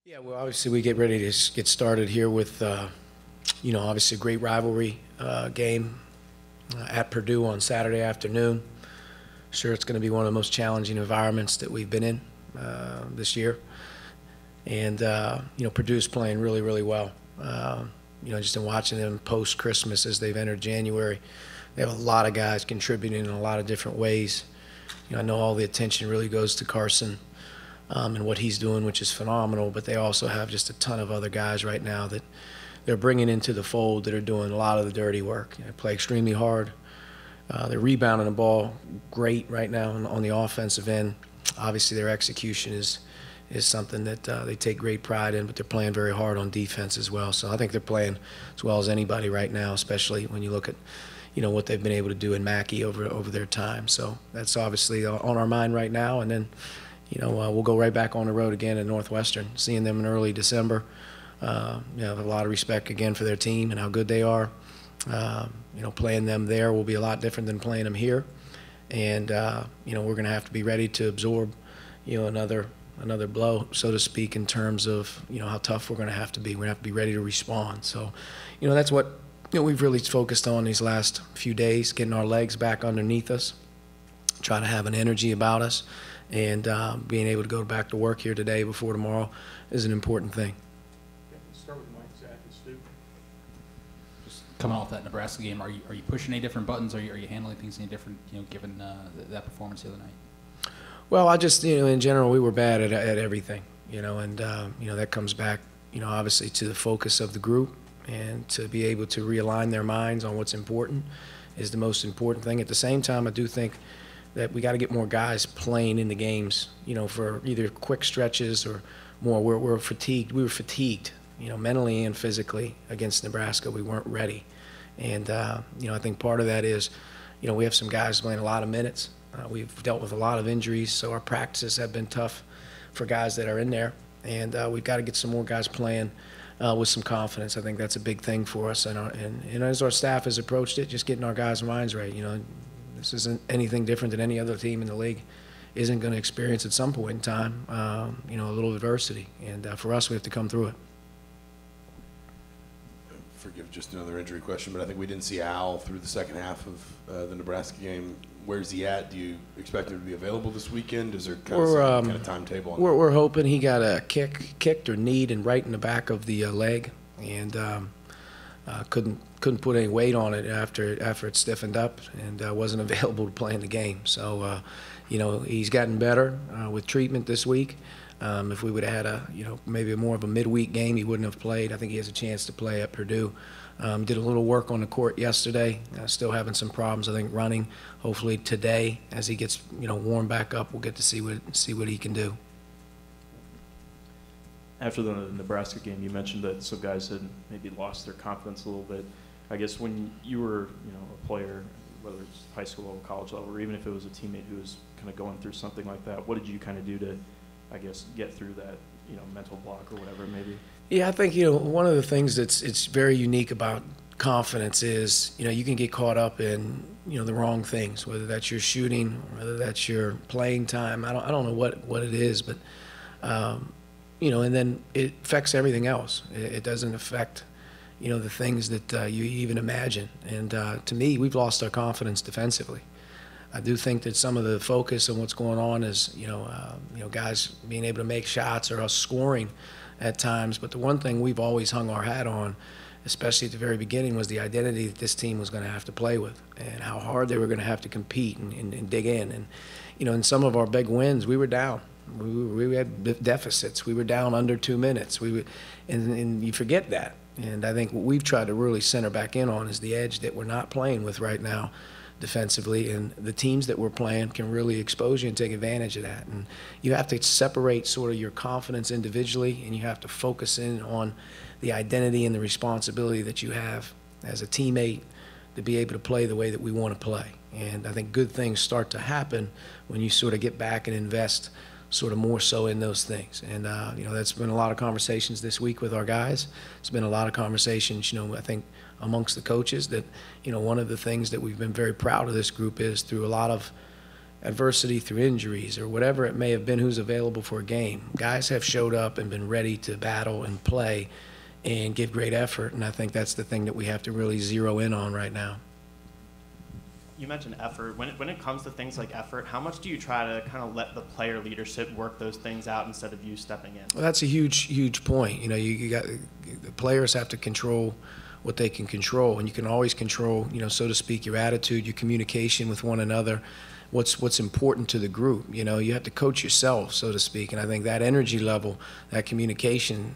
Yeah, well, obviously we get ready to get started here with, obviously a great rivalry game at Purdue on Saturday afternoon. Sure, it's going to be one of the most challenging environments that we've been in this year. And, Purdue's playing really, really well. Just in watching them post-Christmas as they've entered January, they have a lot of guys contributing in a lot of different ways. I know all the attention really goes to Carson and what he's doing, which is phenomenal, but they also have just a ton of other guys right now that they're bringing into the fold that are doing a lot of the dirty work. They play extremely hard. They're rebounding the ball great right now on the offensive end. Obviously, their execution is something that they take great pride in, but they're playing very hard on defense as well. So I think they're playing as well as anybody right now, especially when you look at what they've been able to do in Mackey over their time. So that's obviously on our mind right now. And then we'll go right back on the road again at Northwestern, seeing them in early December. I have a lot of respect again for their team and how good they are. Playing them there will be a lot different than playing them here. And, we're going to have to be ready to absorb, another blow, so to speak, in terms of, how tough we're going to have to be. We're going to have to be ready to respond. So, that's what, we've really focused on these last few days, getting our legs back underneath us, trying to have an energy about us. And being able to go back to work here today before tomorrow is an important thing. Okay, let's start with Mike, Zach, and Stu. Just coming off that Nebraska game, are you pushing any different buttons? Are you handling things any different, given that performance the other night? Well, I just, in general, we were bad at everything, and, that comes back, obviously to the focus of the group, and to be able to realign their minds on what's important is the most important thing. At the same time, I do think that we got to get more guys playing in the games, for either quick stretches or more. We're fatigued. We were fatigued, mentally and physically against Nebraska. We weren't ready. And, I think part of that is, we have some guys playing a lot of minutes. We've dealt with a lot of injuries, so our practices have been tough for guys that are in there. And we've got to get some more guys playing with some confidence. I think that's a big thing for us. And as our staff has approached it, just getting our guys' minds right, This isn't anything different than any other team in the league isn't going to experience at some point in time, a little adversity. And for us, we have to come through it. Forgive just another injury question, but I think we didn't see Al through the second half of the Nebraska game. Where's he at? Do you expect him to be available this weekend? Is there kind of timetable on that? We're hoping. He got a kicked or kneed and right in the back of the leg, and couldn't put any weight on it after it stiffened up, and wasn't available to play in the game. So, he's gotten better with treatment this week. If we would have had maybe more of a midweek game, he wouldn't have played. I think he has a chance to play at Purdue. Did a little work on the court yesterday. Still having some problems, I think, running. Hopefully today, as he gets warmed back up, we'll get to see what he can do. After the Nebraska game, you mentioned that some guys had maybe lost their confidence a little bit. I guess when you were, a player, whether it's high school level, college level, or even if it was a teammate who was kind of going through something like that, what did you kind of do to, I guess, get through that, mental block or whatever it may be? Yeah, I think, one of the things it's very unique about confidence is, you can get caught up in, the wrong things, whether that's your shooting, whether that's your playing time. I don't know what it is, but, and then it affects everything else. It doesn't affect, the things that you even imagine. And to me, we've lost our confidence defensively. I do think that some of the focus on what's going on is, guys being able to make shots or us scoring at times. But the one thing we've always hung our hat on, especially at the very beginning, was the identity that this team was going to have to play with and how hard they were going to have to compete and dig in. And, in some of our big wins, we were down. We had deficits. We were down under 2 minutes. And you forget that. And I think what we've tried to really center back in on is the edge that we're not playing with right now defensively, and the teams that we're playing can really expose you and take advantage of that. And you have to separate sort of your confidence individually, and you have to focus in on the identity and the responsibility that you have as a teammate to be able to play the way that we want to play. And I think good things start to happen when you sort of get back and invest sort of more so in those things. And, that's been a lot of conversations this week with our guys. It's been a lot of conversations, I think, amongst the coaches that, one of the things that we've been very proud of this group is through a lot of adversity, through injuries, or whatever it may have been who's available for a game, guys have showed up and been ready to battle and play and give great effort, and I think that's the thing that we have to really zero in on right now. You mentioned effort. When it comes to things like effort, how much do you try to kind of let the player leadership work those things out instead of you stepping in? Well, that's a huge point. You know, you got the players have to control what they can control, and you can always control, you know, so to speak, your attitude, your communication with one another, what's important to the group. You know, you have to coach yourself, so to speak, and I think that energy level, that communication,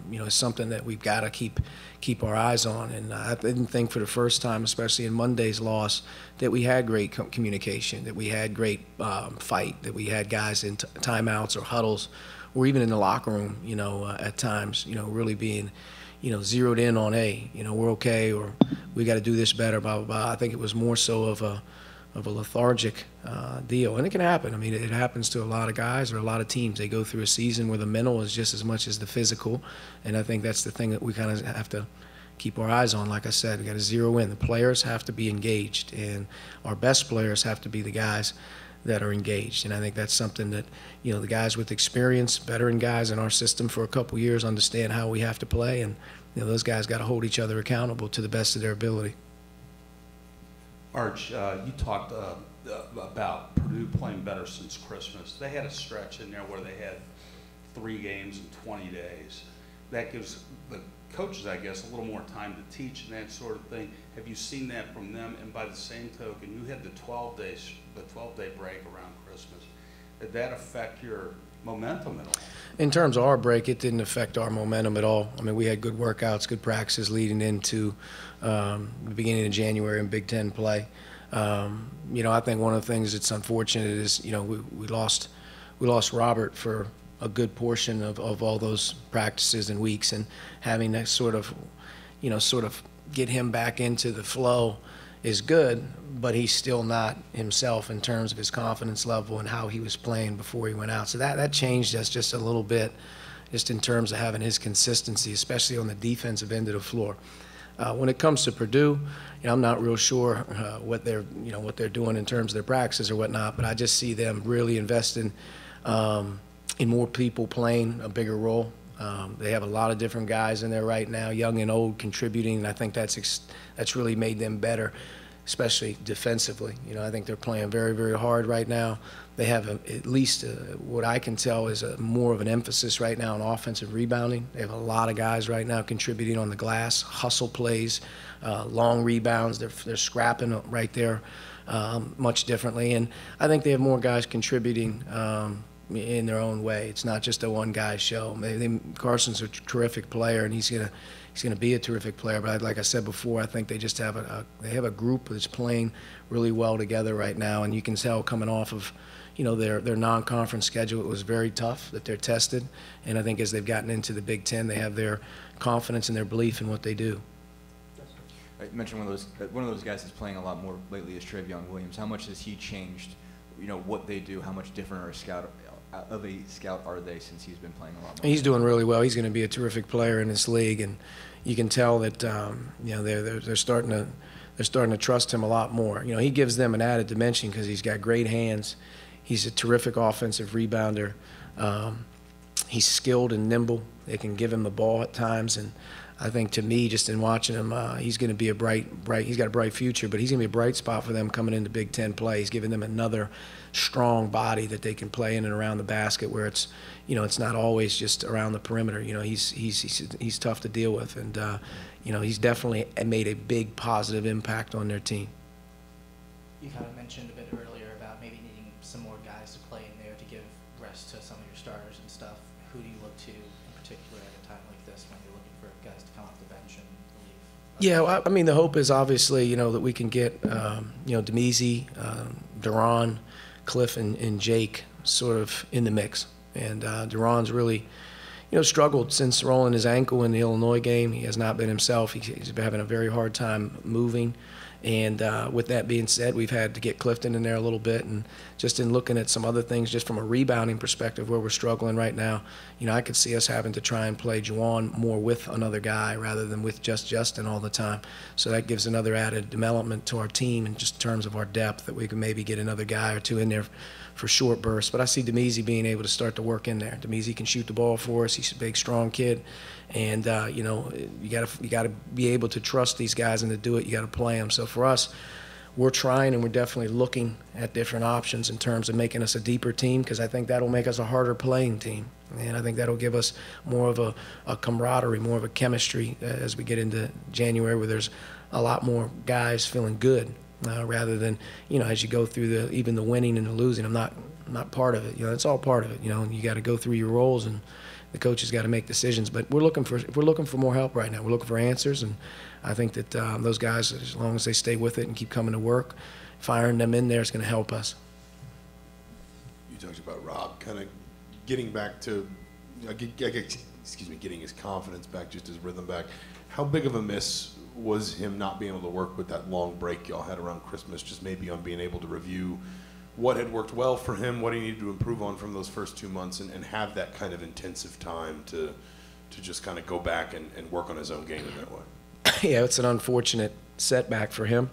you know, is something that we've got to keep our eyes on. And I didn't think for the first time, especially in Monday's loss, that we had great communication, that we had great fight, that we had guys in timeouts or huddles, or even in the locker room, you know, at times, you know, really being, you know, zeroed in on, hey, you know, we're okay, or we got to do this better, blah, blah, blah. I think it was more so of a lethargic deal. And it can happen. I mean, it happens to a lot of guys or a lot of teams. They go through a season where the mental is just as much as the physical, and I think that's the thing that we kind of have to keep our eyes on. Like I said, we got to zero in. The players have to be engaged, and our best players have to be the guys that are engaged. And I think that's something that, you know, the guys with experience, veteran guys in our system for a couple years understand how we have to play, and, you know, those guys got to hold each other accountable to the best of their ability. Arch, you talked about Purdue playing better since Christmas. They had a stretch in there where they had 3 games in 20 days. That gives the coaches, I guess, a little more time to teach and that sort of thing. Have you seen that from them? And by the same token, you had the 12-day break around Christmas. Did that affect your momentum at all? In terms of our break, it didn't affect our momentum at all. I mean, we had good workouts, good practices leading into the beginning of January in Big Ten play. You know, I think one of the things that's unfortunate is, you know, we lost Robert for a good portion of all those practices and weeks, and having that sort of get him back into the flow is good, but he's still not himself in terms of his confidence level and how he was playing before he went out. So that changed us just a little bit, just in terms of having his consistency, especially on the defensive end of the floor. When it comes to Purdue, you know, I'm not real sure what they're doing in terms of their practices or whatnot, but I just see them really investing in more people playing a bigger role. They have a lot of different guys in there right now, young and old, contributing, and I think that's really made them better, especially defensively. You know, I think they're playing very, very hard right now. They have at least what I can tell is more of an emphasis right now on offensive rebounding. They have a lot of guys right now contributing on the glass, hustle plays, long rebounds. They're scrapping right there much differently, and I think they have more guys contributing in their own way. It's not just a one-guy show. Carson's a terrific player, and he's gonna be a terrific player. But like I said before, I think they just have a group that's playing really well together right now, and you can tell coming off of, you know, their non-conference schedule, it was very tough, that they're tested, and I think as they've gotten into the Big Ten, they have their confidence and their belief in what they do. You mentioned one of those guys that's playing a lot more lately is Trevon Williams. How much has he changed, you know, what they do? How much different are of a scout are they since he's been playing a lot more? He's doing really well. He's going to be a terrific player in this league, and you can tell that you know, they're starting to trust him a lot more. You know, he gives them an added dimension because he's got great hands. He's a terrific offensive rebounder. He's skilled and nimble. They can give him the ball at times, and I think, to me, just in watching him, he's going to be he's got a bright future, but he's going to be a bright spot for them coming into Big Ten play. He's giving them another strong body that they can play in and around the basket, where it's, you know, it's not always just around the perimeter. You know, he's tough to deal with, and you know, he's definitely made a big positive impact on their team. You kind of mentioned a bit earlier about maybe needing some more guys to play in there to give rest to some of your starters and stuff. Who do you look to in particular at a time like this when you're looking for guys to come off the bench and relieve? Yeah, well, I mean, the hope is obviously, you know, that we can get, you know, Demezy, Duran, Cliff, and Jake sort of in the mix. And Duran's really, you know, struggled since rolling his ankle in the Illinois game. He has not been himself. He's been having a very hard time moving. And with that being said, we've had to get Clifton in there a little bit, and just in looking at some other things, just from a rebounding perspective where we're struggling right now, I could see us having to try and play Juwan more with another guy rather than with just Justin all the time. So that gives another added development to our team in just in terms of our depth, that we can maybe get another guy or two in there for short bursts. But I see Demezy being able to start to work in there. Demezy can shoot the ball for us. He's a big, strong kid. And, you gotta be able to trust these guys and to do it. You got to play them. So for us, we're trying, and we're definitely looking at different options in terms of making us a deeper team, because I think that'll make us a harder playing team. And I think that'll give us more of a camaraderie, more of a chemistry as we get into January, where there's a lot more guys feeling good rather than, as you go through even the winning and the losing. I'm not part of it. It's all part of it. And you got to go through your roles, and the coaches got to make decisions. But we're looking for more help right now. We're looking for answers, and I think that those guys, as long as they stay with it and keep coming to work, firing them in there is going to help us. You talked about Rob kind of getting back to, getting his confidence back, just his rhythm back. How big of a miss was him not being able to work with that long break y'all had around Christmas, just maybe on being able to review what had worked well for him, what he needed to improve on from those first 2 months, and have that kind of intensive time to just kind of go back and work on his own game in that way? Yeah, it's an unfortunate setback for him.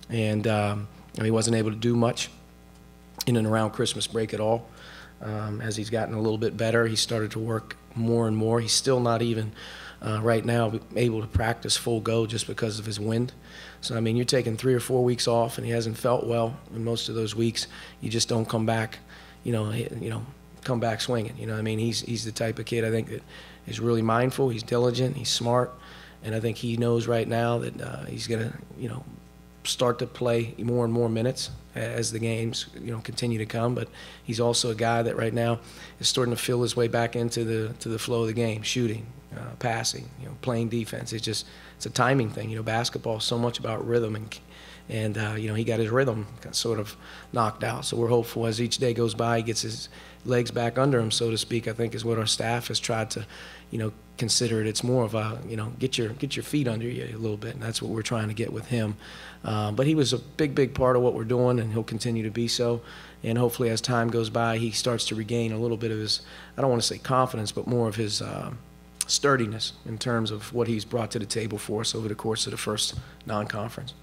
And he wasn't able to do much in and around Christmas break at all. As he's gotten a little bit better, he started to work more and more. He's still not even right now able to practice full go just because of his wind. So, you're taking 3 or 4 weeks off, and he hasn't felt well in most of those weeks. You just don't come back, come back swinging. He's the type of kid, I think, that is really mindful. He's diligent. He's smart. And I think he knows right now that he's going to, start to play more and more minutes as the games, continue to come. But he's also a guy that right now is starting to feel his way back into the flow of the game, shooting, passing, playing defense. It's a timing thing. Basketball is so much about rhythm, and he got his rhythm sort of knocked out. So we're hopeful as each day goes by, he gets his legs back under him, so to speak, I think is what our staff has tried to, consider it. It's more of a, get your feet under you a little bit, and that's what we're trying to get with him. But he was a big part of what we're doing, and he'll continue to be so. And hopefully as time goes by, he starts to regain a little bit of his, I don't want to say confidence, but more of his sturdiness in terms of what he's brought to the table for us over the course of the first non-conference.